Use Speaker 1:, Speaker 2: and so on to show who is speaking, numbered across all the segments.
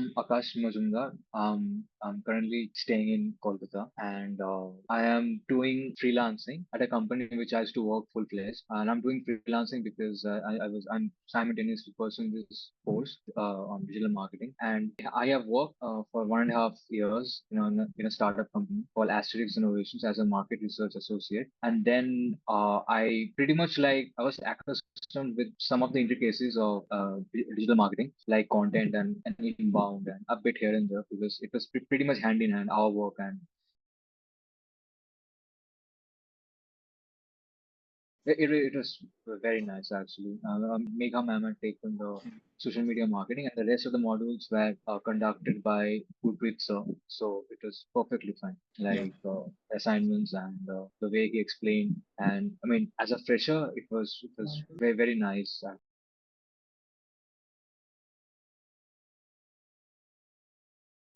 Speaker 1: I'm Akash Majumdar. I'm currently staying in Kolkata and I am doing freelancing at a company which I used to work full fledged. And I'm doing freelancing because I'm simultaneously pursuing this course on digital marketing. And I have worked for 1.5 years, in a startup company called Asterix Innovations as a market research associate. And then I pretty much like I was accustomed with some of the intricacies of digital marketing, like content and inbound and a bit here and there because it was pretty much hand in hand our work. And it was very nice actually. Megha ma'am had taken the social media marketing, and the rest of the modules were conducted by Gurpreet sir. So it was perfectly fine.
Speaker 2: Yeah.
Speaker 1: Like assignments and the way he explained. And I mean, as a fresher, it was very nice.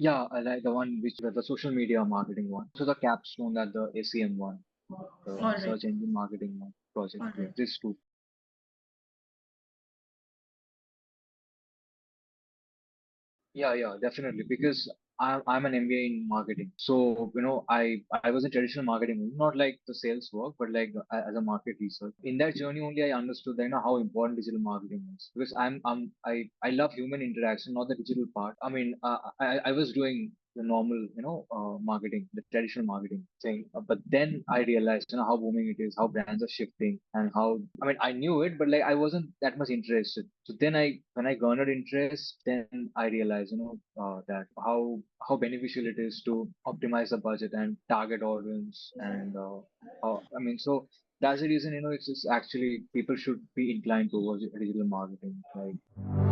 Speaker 1: Yeah, I like the one which was the social media marketing one. So the capstone that the ACM one, the
Speaker 2: All right.
Speaker 1: search engine marketing one project.
Speaker 2: All
Speaker 1: Yeah,
Speaker 2: right.
Speaker 1: this two. Yeah, definitely. Because I'm an MBA in marketing. So, I was in traditional marketing, not like the sales work, but like as a market research. In that journey only I understood that, how important digital marketing is. Because I love human interaction, not the digital part. I mean, I was doing the normal, marketing, the traditional marketing thing. But then I realized, how booming it is, how brands are shifting, and how, I mean, I knew it, but like I wasn't that much interested. So then when I garnered interest, then I realized, that how beneficial it is to optimize the budget and target audience, and I mean, so that's the reason, it's actually people should be inclined towards digital marketing, like.